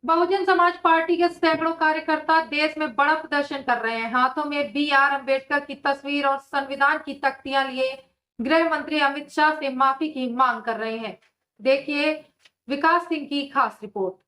Bahujan Samaj party के सैकड़ों कार्यकर्ता देश में बड़ा प्रदर्शन कर रहे हैं। हाथों में BR अम्बेडकर की तस्वीर और संविधान की तख्तियां लिए गृह मंत्री अमित शाह से माफी की मांग कर रहे हैं। देखिए विकास सिंह की खास रिपोर्ट।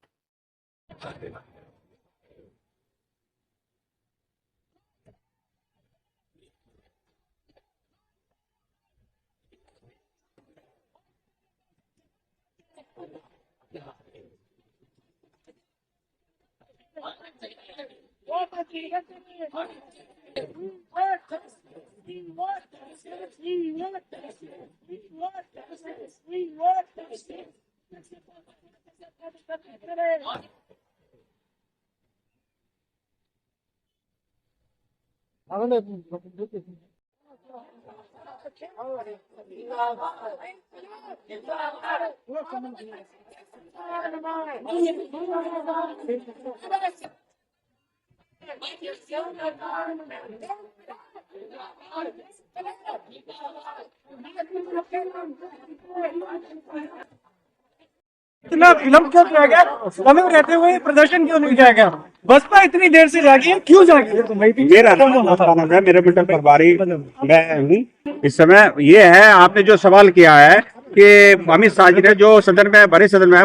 इतना विलम्ब क्यों किया गया? समय में रहते हुए प्रदर्शन क्यों नहीं किया गया? बसपा इतनी देर से जागी है, क्यों जागी है? मेरा नाम है, मेरा मंडल प्रभारी मैं हूँ। इस समय ये है, आपने जो सवाल किया है कि अमित शाह जी ने जो सदन में, बड़े सदन में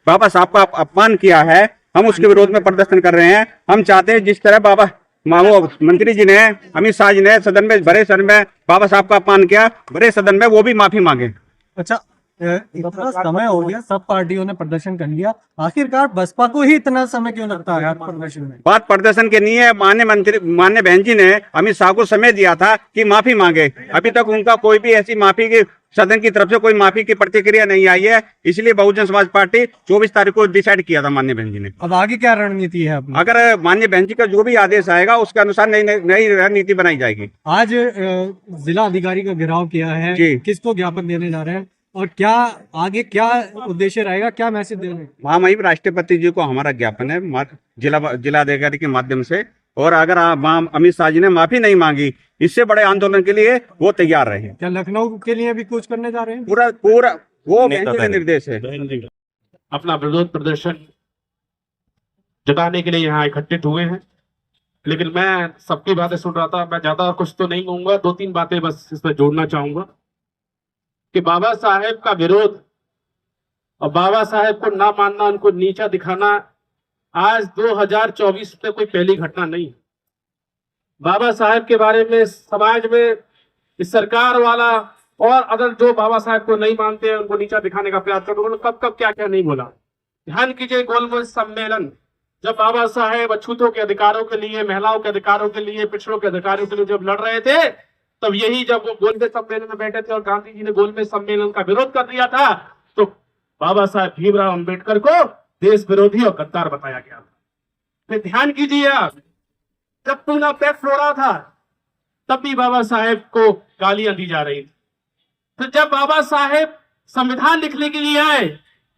बाबा साहब का अपमान किया है, हम उसके विरोध में प्रदर्शन कर रहे हैं। हम चाहते हैं जिस तरह बाबा वो मंत्री जी ने, अमित शाह जी ने सदन में, बड़े सदन में बाबा साहब का अपमान किया, बड़े सदन में वो भी माफी मांगे। अच्छा, इतना समय हो गया, सब पार्टियों ने प्रदर्शन कर लिया, आखिरकार बसपा को ही इतना समय क्यों लगता है प्रदर्शन में? बात प्रदर्शन की नहीं है। माननीय बहन जी ने अमित शाह को समय दिया था कि माफी मांगे। अभी तक उनका कोई भी ऐसी माफी की, सदन की तरफ से कोई माफी की प्रतिक्रिया नहीं आई है। इसलिए बहुजन समाज पार्टी 24 तारीख को डिसाइड किया था माननीय बहन जी ने। अब आगे क्या रणनीति है अपनी? अगर माननीय बहन जी का जो भी आदेश आएगा उसके अनुसार नई रणनीति बनाई जाएगी। आज जिला अधिकारी का घेराव किया है, किसको ज्ञापन देने जा रहे हैं और क्या आगे क्या उद्देश्य रहेगा, क्या मैसेज देंगे? महामहिम राष्ट्रपति जी को हमारा ज्ञापन है जिला अधिकारी के माध्यम से, और अगर अमित शाह जी ने माफी नहीं मांगी, इससे बड़े आंदोलन के लिए वो तैयार रहे। क्या लखनऊ के लिए भी कुछ करने जा रहे हैं? पूरा वो बहन जी का निर्देश है। अपना विरोध प्रदर्शन जताने के लिए यहाँ इकट्ठित हुए हैं, लेकिन मैं सबकी बातें सुन रहा था। मैं ज्यादा कुछ तो नहीं कहूंगा, 2-3 बातें बस इसमें जोड़ना चाहूंगा कि बाबा साहेब का विरोध और बाबा साहेब को ना मानना, उनको नीचा दिखाना आज 2024 में कोई पहली घटना नहीं। बाबा साहेब के बारे में समाज में इस सरकार वाला और अगर जो बाबा साहेब को नहीं मानते हैं उनको नीचा दिखाने का प्रयास कर, उन्होंने कब कब क्या क्या नहीं बोला। ध्यान कीजिए, गोलमेज सम्मेलन जब बाबा साहेब अछूतों के अधिकारों के लिए, महिलाओं के अधिकारों के लिए, पिछड़ों के अधिकारों के लिए जब लड़ रहे थे, तब यही जब वो गोलमेज सम्मेलन में बैठे थे और गांधी जी ने गोलमेज सम्मेलन का विरोध कर दिया था, तो बाबा साहेब भीमराव अंबेडकर को देश विरोधी और गद्दार बताया गया था। फिर ध्यान कीजिए, आप जब पूना पैक्ट हो रहा था तब भी बाबा साहेब को गालियां दी जा रही थी। फिर जब बाबा साहेब संविधान लिखने के लिए आए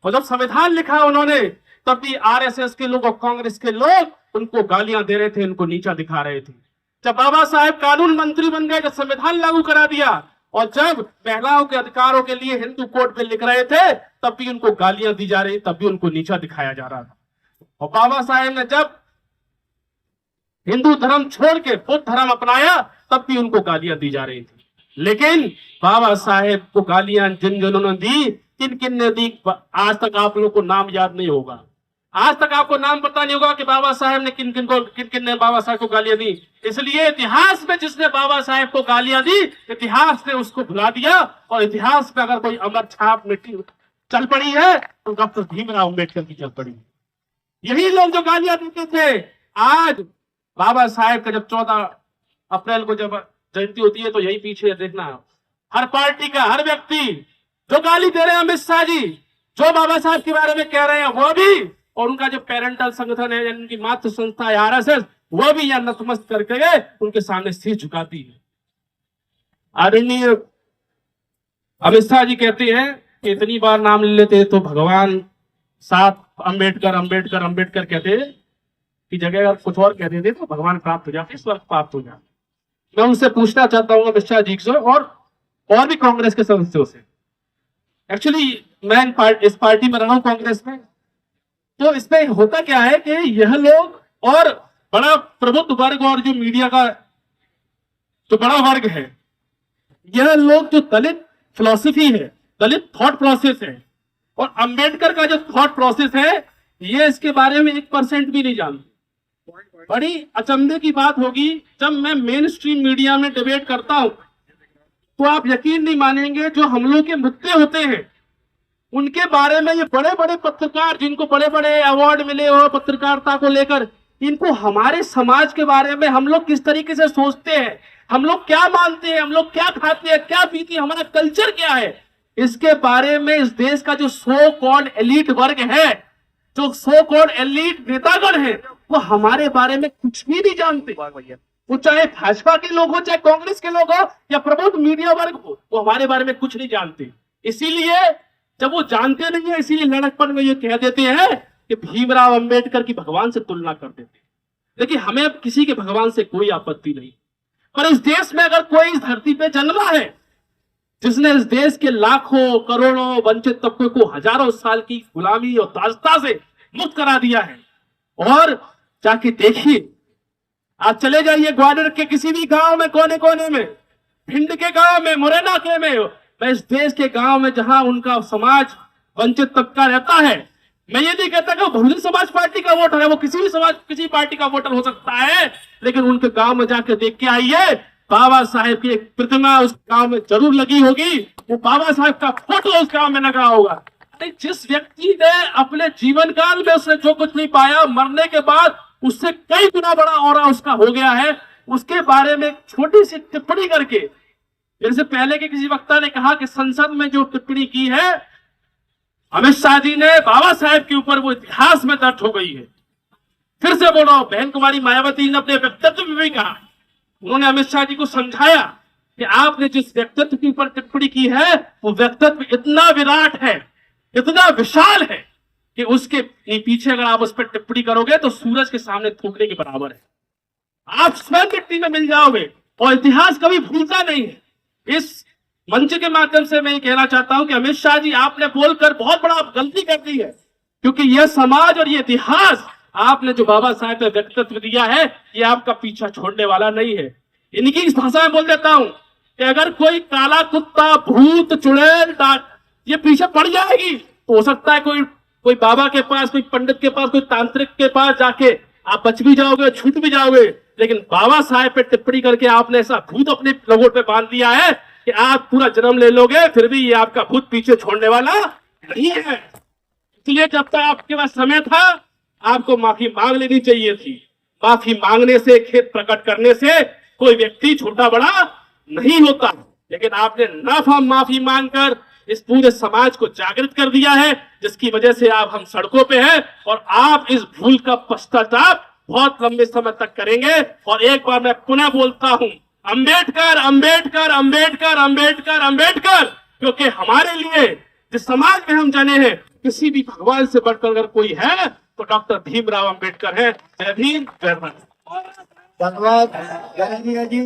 और जब संविधान लिखा उन्होंने, तब भी RSS के लोग और कांग्रेस के लोग उनको गालियां दे रहे थे, उनको नीचा दिखा रहे थे। जब बाबा साहेब कानून मंत्री बन गए, जब संविधान लागू करा दिया और जब महिलाओं के अधिकारों के लिए हिंदू कोड में लिख रहे थे, तब भी उनको गालियां दी जा रही, तब भी उनको नीचा दिखाया जा रहा था। और बाबा साहेब ने जब हिंदू धर्म छोड़ के बुद्ध धर्म अपनाया, तब भी उनको गालियां दी जा रही थी। लेकिन बाबा साहेब को गालियां जिन जिन्होंने दी, किन किन ने दी, आज तक आप लोगों को नाम याद नहीं होगा। आज तक आपको नाम पता नहीं होगा कि बाबा साहेब ने किन किन ने बाबा साहेब को गालियां दी। इसलिए इतिहास में जिसने बाबा साहेब को गालियां दी, इतिहास ने उसको भुला दिया, और इतिहास में अगर कोई अमर छाप मिट्टी चल पड़ी है तो डॉक्टर भीमराव अम्बेडकर की चल पड़ी। यही लोग जो गालियां देते थे, आज बाबा साहेब का जब 14 अप्रैल को जब जयंती होती है, तो यही पीछे देखना, हर पार्टी का हर व्यक्ति जो गाली दे रहे हैं अमित शाह जी, जो बाबा साहब के बारे में कह रहे हैं वो भी, और उनका जो पेरेंटल संगठन है, उनकी मातृ संस्था है RSS, वो भी यह नतमस्तक करके गए उनके सामने सिर झुकाती है। आदरणीय अमित शाह जी कहते हैं कि इतनी बार नाम ले लेते तो भगवान साथ अंबेडकर अंबेडकर अंबेडकर कहते की जगह अगर कुछ और कहते थे तो भगवान प्राप्त हो जाते, स्वर्ग प्राप्त हो जाते। मैं उनसे पूछना चाहता हूँ अमित शाह जी से और भी कांग्रेस के सदस्यों से। एक्चुअली मैं इस पार्टी में रहा हूँ कांग्रेस में, तो इसमें होता क्या है कि यह लोग और बड़ा प्रबुद्ध वर्ग और जो मीडिया का जो बड़ा वर्ग है, यह लोग जो दलित फिलॉसफी है, दलित थॉट प्रोसेस है और अंबेडकर का जो थॉट प्रोसेस है, ये इसके बारे में 1% भी नहीं जानते। बड़ी अचंभे की बात होगी, जब मैं मेन स्ट्रीम मीडिया में डिबेट करता हूं तो आप यकीन नहीं मानेंगे, जो हम लोग के मुद्दे होते हैं उनके बारे में ये बड़े बड़े पत्रकार, जिनको बड़े बड़े अवार्ड मिले हो पत्रकारिता को लेकर, इनको हमारे समाज के बारे में हम लोग किस तरीके से सोचते हैं, हम लोग क्या मानते हैं, हम लोग क्या खाते हैं, क्या पीते हैं, हमारा कल्चर क्या है, इसके बारे में इस देश का जो सो कॉल्ड एलीट वर्ग है, जो सो कॉल्ड एलीट नेतागण है, वो हमारे बारे में कुछ भी नहीं जानते। वो चाहे भाजपा के लोग हो, चाहे कांग्रेस के लोग हो या प्रबुद्ध मीडिया वर्ग हो, वो हमारे बारे में कुछ नहीं जानते। इसीलिए जब वो जानते नहीं है, इसीलिए लड़कपन में ये कह देते हैं कि भीमराव अंबेडकर की भगवान से तुलना कर देते हैं। देखिए, हमें अब किसी के भगवान से कोई आपत्ति नहीं, पर इस देश में अगर कोई इस धरती पे जन्मा है जिसने इस देश के लाखों करोड़ों वंचित तबके को हजारों साल की गुलामी और दासता से मुक्त करा दिया है, और जाके देखिए, आप चले जाइए ग्वालियर के किसी भी गांव में, कोने कोने में, भिंड के गांव में, मुरैना के में, मैं इस देश के गांव में जहां उनका समाज वंचित तबका रहता है, मैं ये नहीं कहता कि वो बहुजन समाज पार्टी का वोटर है, वो किसी भी समाज किसी पार्टी का वोटर हो सकता है, लेकिन उनके गांव में जाकर देख के आइए, बाबा साहेब की एक प्रतिमा उस गांव में जरूर लगी होगी, वो बाबा साहेब का फोटो उस गांव में लगा होगा। जिस व्यक्ति ने अपने जीवन काल में उसने जो कुछ नहीं पाया, मरने के बाद उससे कई गुना बड़ा ऑरा उसका हो गया है, उसके बारे में छोटी सी टिप्पणी करके, जैसे पहले के किसी वक्ता ने कहा कि संसद में जो टिप्पणी की है अमित शाह जी ने बाबा साहेब के ऊपर, वो इतिहास में दर्ज हो गई है। फिर से बोलो, बहन कुमारी मायावती ने अपने व्यक्तित्व में भी कहा, उन्होंने अमित शाह जी को समझाया कि आपने जिस व्यक्तित्व के ऊपर टिप्पणी की है, वो व्यक्तित्व इतना विराट है, इतना विशाल है कि उसके पीछे अगर आप उस पर टिप्पणी करोगे तो सूरज के सामने थूकने के बराबर है, आप स्वयं मिट्टी में मिल जाओगे, और इतिहास कभी भूलता नहीं है। इस मंच के माध्यम से मैं ये कहना चाहता हूं कि अमित शाह जी, आपने बोलकर बहुत बड़ा गलती कर दी है, क्योंकि यह समाज और ये इतिहास आपने जो बाबा साहेब का व्यक्तित्व दिया है, ये आपका पीछा छोड़ने वाला नहीं है। इनकी इस भाषा में बोल देता हूं कि अगर कोई काला कुत्ता, भूत, चुड़ैल, ये पीछे पड़ जाएगी, तो हो सकता है कोई बाबा के पास, कोई पंडित के पास, कोई तांत्रिक के पास जाके आप बच भी जाओगे, छूट भी जाओगे, लेकिन बाबा साहेब पे टिप्पणी करके आपने ऐसा भूत अपने लोगों पे बांध दिया है कि आप पूरा जन्म ले लोगे, फिर भी ये आपका भूत पीछे छोड़ने वाला नहीं है। इसलिए जब तक आपके पास समय था, आपको माफी मांग लेनी चाहिए थी। माफी मांगने से, खेद प्रकट करने से कोई व्यक्ति छोटा बड़ा नहीं होता, लेकिन आपने नाफा माफी मांगकर इस पूरे समाज को जागृत कर दिया है, जिसकी वजह से आप हम सड़कों पे हैं, और आप इस भूल का पश्चाताप बहुत लंबे समय तक करेंगे। और एक बार मैं पुनः बोलता हूं, अंबेडकर, अंबेडकर, अंबेडकर, अंबेडकर, अंबेडकर, क्योंकि हमारे लिए जिस समाज में हम जने हैं, किसी भी भगवान से बढ़कर अगर कोई है तो डॉक्टर भीमराव अंबेडकर है। जय भीम, जय भारत। धन्यवाद जी।